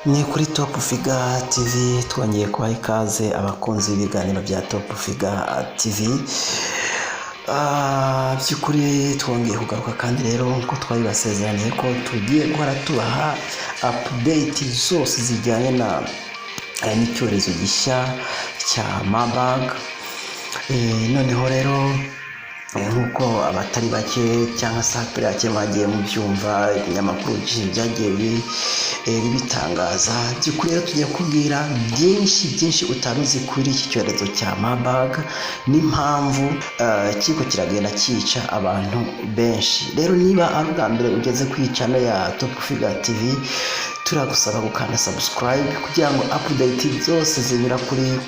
Ni kuri Top Figure TV twongeye kubaha ikaze abakunzi b'ibiganiro bya Top Figure TV. By'ukuri twongeye kugaruka kandi rero nkuko twabibasezeraniye ko tugiye guhora tubaha update zose zijyanye n'icyorezo gishya cya Marburg. Noneho rero nkuko abatari bake cyangwa se abatari bake bagiye mu byumva ibinyamakuru byagiye bibitangaza, by'ukuri rero tugiye kubwira byinshi utaruzi kuri iki cyorezo cya Marburg n'impamvu kiko kiragenda cyica abantu benshi. Rero niba ari ubwa mbere ugeze ku channel ya Top Figure TV, turagusaba gukanda subscribe kugira ngo update zose zinyura kuri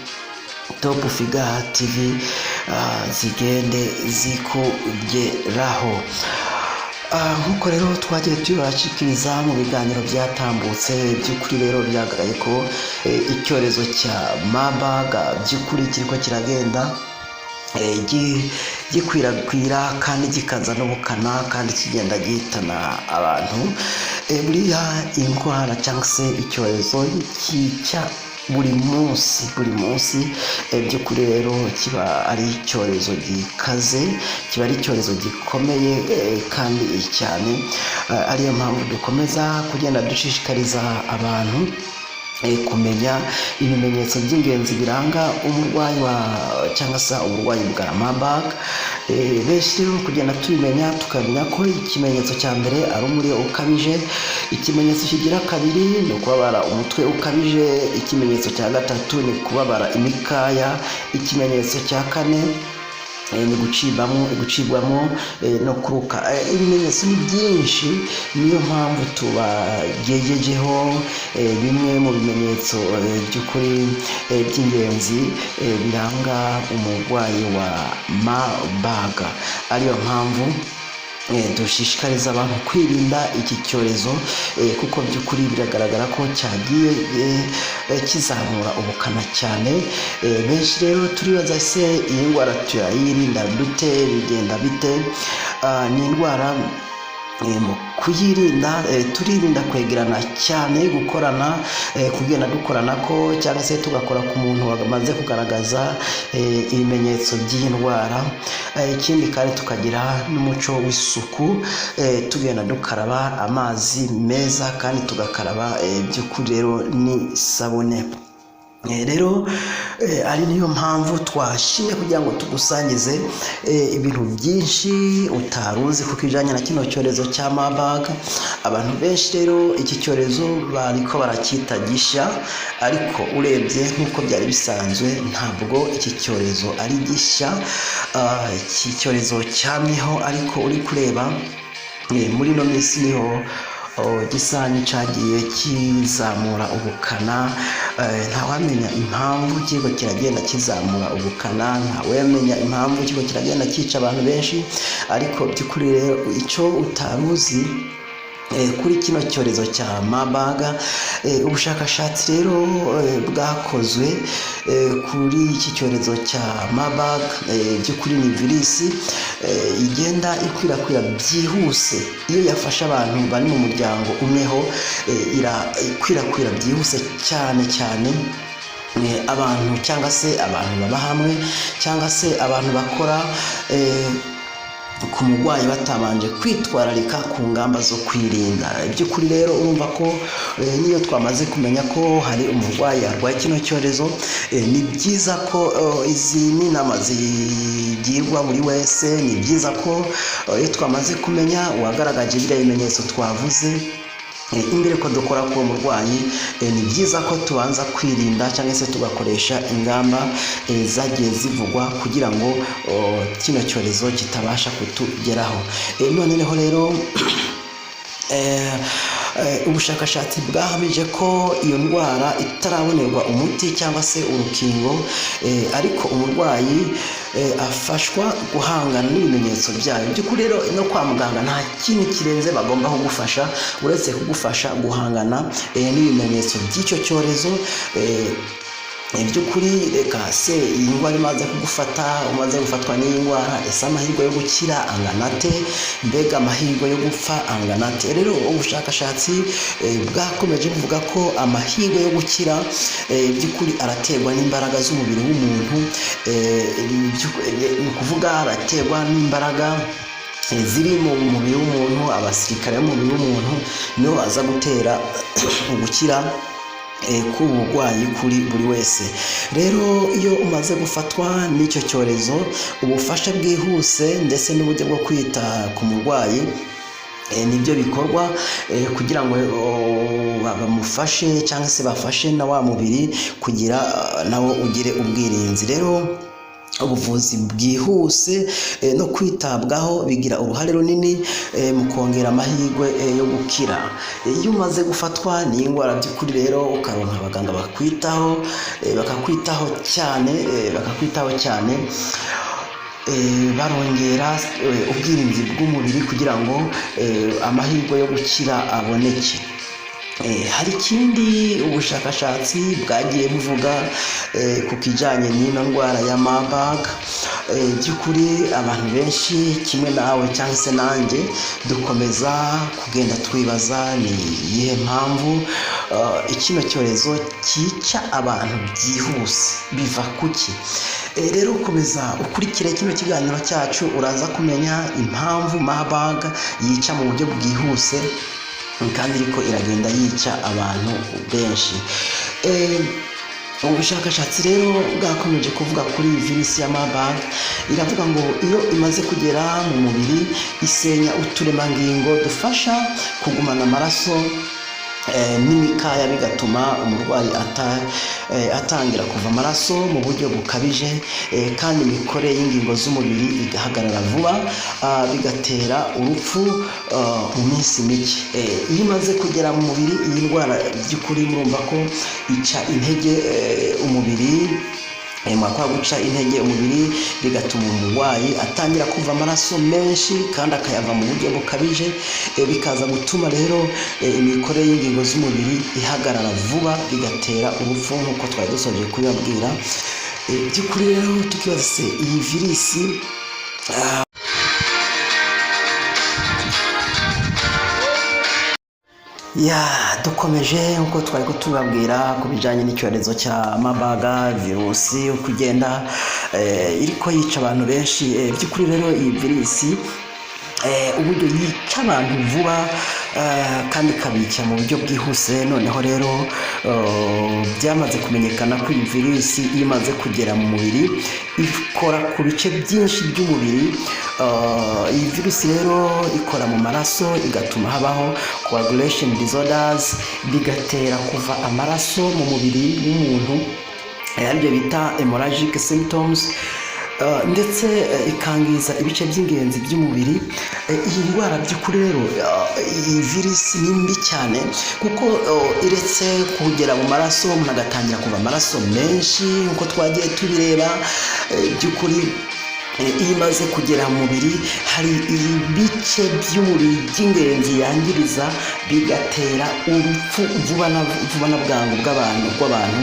Top Figure TV zigende zikugeraho. Nkuko rero twagiye tubashikiriza mu biganiro byatambutse, by'ukuri rero byagaragaye ko icyorezo cya Marburg by'ukuri kiriko kiragenda gikwirakwira kandi gikaza n'ubukana kandi kigenda gihitana abantu. Buriya indwara cyangwa se icyorezo cyica buri munsi by'ukuri rero kiba ari icyorezo gikaze, kiba ari icyorezo gikomeye kandi cyane. Ariyo mpamvu dukomeza kugenda dushishikariza abantu kumenya ibimenyetso by'ingenzi biranga umurwayi cyangwa se uburwayi bwa Marburg. Benshi rero kugenda tubimenya tukamenya ko ikimenyetso cya mbere ari umuriro ukabije, ikimenyetso kigira kabiri ni ukubabara umutwe ukabije, ikimenyetso cya gatatu ni kubabara imikaya, ikimenyetso cya kane ni gucibwamo no kuruka. Ibimenyetso ni byinshi, niyo mpamvu tubagejejeho bimwe mu bimenyetso by'ukuri by'ingenzi biranga umurwayi wa Marburg. Ariyo mpamvu dushishikariza abantu kwirinda iki cyorezo kuko by'ukuri biragaragara ko cyagiye kizamura ubukana cyane. Benshi rero turibaza se iyi ndwara tuyayirinda dute, bigenda bite? Ni indwara mu kuyirinda turirinda kwegerana cyane, gukorana, kugenda dukorana ko cyangwa se tugakora ku muntu wamaze kugaragaza ibimenyetso by'iyi ndwara. Ikindi kandi tukagira n'umuco w'isuku, tugenda dukaraba amazi meza kandi tugakaraba by'ukuri rero n'isabune. Rero ari niyo mpamvu twashimye kugira ngo tugusangize ibintu byinshi utaruzi ku kijanye na kino cyorezo cya Marburg. Abantu benshi rero iki cyorezo bariko baracyita gishya, ariko urebye nk'uko byari bisanzwe ntabwo iki cyorezo ari gishya. Iki cyorezo cyamyeho, ariko uri kureba muri no minsi niho gisa n'icyagiye kizamura ubukana. Ntawamenya impamvu kiko kiragenda kizamura ubukana, ntawamenya impamvu kiko kiragenda cyica abantu benshi. Ariko by'ukuri rero icyo utaruzi kuri kino cyorezo cya Marburg, ubushakashatsi rero bwakozwe kuri iki cyorezo cya Marburg. By'ukuri ni virusi igenda ikwirakwira byihuse. Iyo yafashe abantu bari mu muryango umweho irakwirakwira byihuse cyane abantu cyangwa se abantu baba hamwe cyangwa se abantu bakora ku murwayi batabanje kwitwararika ku ngamba zo kwirinda. By'ukuri rero urumva ko niyo twamaze kumenya ko hari umurwayi arwaye kino cyorezo, ni byiza ko izi ni inama zigirwa buri wese. Ni byiza ko iyo twamaze kumenya uwagaragaje biriya bimenyetso twavuze, imbere ko dukora ku murwayi, ni byiza ko tubanza kwirinda cyangwa se tugakoresha ingamba zagiye zivugwa kugira ngo kino cyorezo kitabasha kutugeraho. Noneho rero ubushakashatsi bwahamije ko iyo ndwara itarabonerwa umuti cyangwa se urukingo, ariko umurwayi afashwa guhangana n'ibimenyetso byayo. By'ukuri rero no kwa muganga nta kintu kirenze bagomba kugufasha uretse kugufasha guhangana n'ibimenyetso by'icyo cyorezo. by'ukuri reka se iyi ndwara imaze kugufata, umaze gufatwa n'iyi ndwara, ese amahirwe yo gukira angana ate? Mbega amahirwe yo gupfa angana ate? Rero ubushakashatsi bwakomeje buvuga ko amahirwe yo gukira by'ukuri araterwa n'imbaraga z'umubiri w'umuntu, ni ukuvuga araterwa n'imbaraga ziri mu mubiri w'umuntu, abasirikare b'umubiri w'umuntu nibo baza gutera gukira k'uburwayi kuri buri wese. Rero iyo umaze gufatwa n'icyo cyorezo, ubufasha bwihuse ndetse n'uburyo bwo kwita ku murwayi nibyo bikorwa kugira ngo bamufashe cyangwa se bafashe na wa mubiri kugira nawo ugire ubwirinzi. Rero ubuvuzi bwihuse no kwitabwaho bigira uruhare runini mu kongera amahirwe yo gukira. Iyo umaze gufatwa n'iyi ndwara by'ukuri rero ukaronka abaganga bakakwitaho cyane barongera ubwirinzi bw'umubiri kugira ngo amahirwe yo gukira aboneke. Hari ikindi ubushakashatsi bwagiye buvuga ku kijyanye n'ino ndwara ya Marburg. By'ukuri abantu benshi kimwe nawe cyangwa se nanjye dukomeza kugenda twibaza ni iyihe mpamvu kino cyorezo cyica abantu byihuse, biva kuki? Rero ukomeza ukurikire kino kiganiro cyacu uraza kumenya impamvu Marburg yica mu buryo bwihuse kandi ariko iragenda yica abantu benshi. Ubushakashatsi rero bwakomeje kuvuga kuri iyi virusi ya Marburg, iravuga ngo iyo imaze kugera mu mubiri isenya uturemangingo dufasha kugumana amaraso n'imikaya, bigatuma umurwayi atangira kuva amaraso mu buryo bukabije, kandi imikorere y'ingingo z'umubiri igahagarara vuba, bigatera urupfu mu minsi mike. Iyo imaze kugera mu mubiri iyi ndwara by'ukuri murumva ko ica intege umubiri, mwakora guca intege umubiri bigatuma umurwayi atangira kuva amaraso menshi kandi akayava mu buryo bukabije, bikaza gutuma rero imikorere y'ingingo z'umubiri ihagarara vuba, bigatera urupfu nk'uko twari dusoje kubibabwira. By'ukuri rero tukibaza se iyi virusi dukomeje nk'uko twari tubabwira ku bijyanye n'icyorezo cya Marburg virusi uko igenda iriko yica abantu benshi. By'ukuri rero iyi virusi uburyo yica abantu vuba kandi ikabica mu buryo bwihuse. Noneho rero byamaze kumenyekana ko iyi virusi iyo imaze kugera mu mubiri ikora ku bice byinshi by'umubiri. Iyi virusi rero ikora mu maraso, igatuma habaho coagulation disorders, bigatera kuva amaraso mu mubiri w'umuntu, aribyo bita hemorrhagic symptoms, ndetse ikangiza ibice by'ingenzi by'umubiri. Iyi ndwara by'ukuri rero iyi virusi ni mbi cyane kuko iretse kugera mu maraso umuntu agatangira kuva amaraso menshi nk'uko twagiye tubireba. By'ukuri iyo imaze kugera mu mubiri hari ibice by'umubiri by'ingenzi yangiriza, bigatera urupfu vuba na bwangu bw'abantu.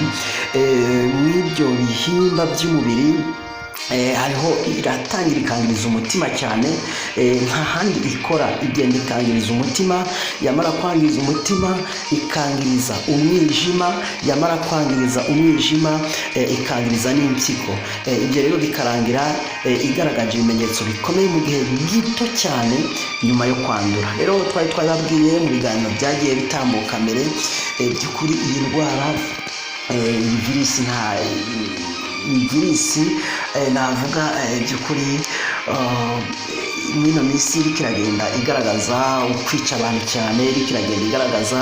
Mw'ibyo bihimba by'umubiri hariho iratangira ikangiriza umutima cyane, nta handi ikora, igenda ikangiriza umutima, yamara kwangiriza umutima ikangiriza umwijima, yamara kwangiriza umwijima ikangiriza n'impyiko. Ibyo rero bikarangira igaragaje ibimenyetso bikomeye mu gihe gito cyane nyuma yo kwandura. Rero twari twababwiye mu biganiro byagiye bitambuka mbere, by'ukuri iyi ndwara iyi virusi navuga by'ukuri mwino minsi iriko iragenda igaragaza ukwica abantu cyane, iriko iragenda igaragaza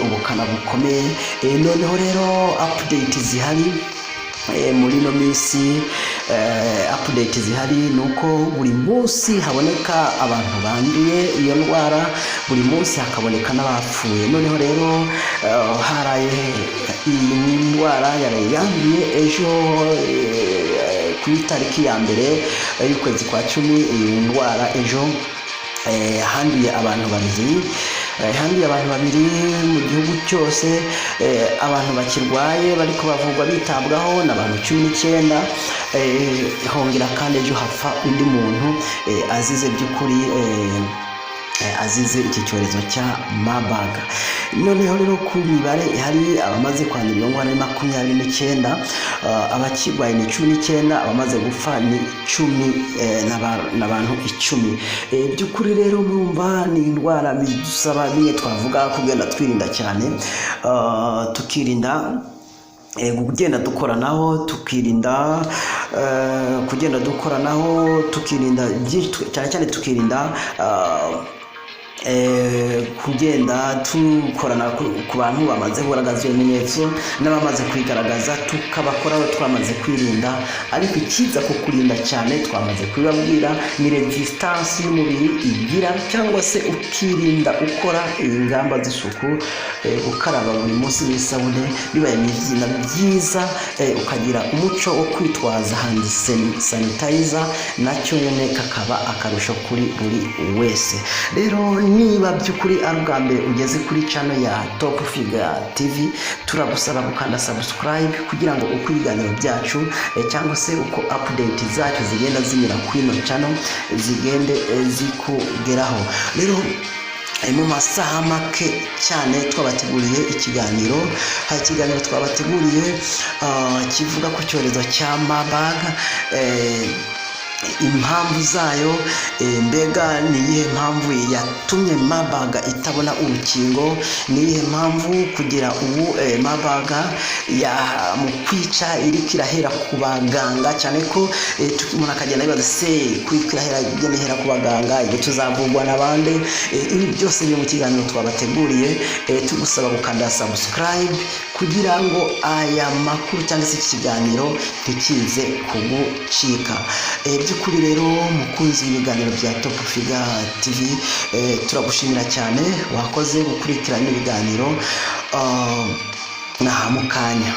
ubukana bukomeye. Noneho rero update zihari muri ino minsi, update zihari nuko buri munsi haboneka abantu banduye iyo ndwara, buri munsi hakaboneka n'abapfuye. Noneho rero haraye iyi ndwara yanduye ejo ku itariki ya mbere y'ukwezi kwa 10. Iyi ndwara ejo handuye abantu babiri, handi abantu babiri mu gihugu cyose abantu bakirwaye bariko bavugwa bitabwaho n'abantu 19. Hongera kandi ejo hapfa undi muntu azize by'ukuri azize iki cyorezo cya Marburg. Noneho rero ku mibare hari abamaze kwandura ingwara ni 29, abakirwaye ni 19, abamaze gupfa ni 10 n'abantu 10. By'ukuri rero murumva ni indwara bidusaba bimwe twavuga kugenda twirinda cyane, tukirinda kugenda dukoranaho, tukirinda kugenda dukoranaho, tukirinda cyane cyane tukirinda kugenda tukorana ku bantu bamaze kugaragaza ibimenyetso n'abamaze kwigaragaza, tukabakoraho twamaze kwirinda. Ariko ikiza ku kurinda cyane twamaze kubabwira ni resistance y'umubiri igira, cyangwa se ukirinda ukora ingamba z'isuku, ukaraba buri munsi n'isabune, bibaye byiza ukagira umuco wo kwitwaza hand sanitizer, nacyo nyene kakaba akarusho kuri buri wese. Rero niba by'ukuri ari ubwa mbere ugeze kuri channel ya Top Figure TV, turagusaba gukanda subscribe kugira ngo uko ibiganiro byacu cyangwa se uko update zacu zigenda zinyura kuri ino channel zigende zikugeraho. Rero mu masaha make cyane twabateguriye ikiganiro, hari ikiganiro twabateguriye kivuga ku cyorezo cya Marburg, impamvu zayo, mbega ni iyihe mpamvu yatumye Marburg itabona urukingo, ni iyihe mpamvu kugira ubu Marburg ya mu kwica iriko irahera ku baganga, cyane ko umuntu akagenda bibaza se kwikirahera igenda ku baganga ibyo tuzavugwa n'abandi. Ibi byose biri mu kiganiro twabateguriye, tugusaba gukanda subscribe kugira ngo aya makuru cyangwa se ikiganiro ntikize kugucika. By'ukuri rero mukunzi w'ibiganiro bya Top Figure TV, turagushimira cyane wakoze gukurikirana ibiganiro na mukanya.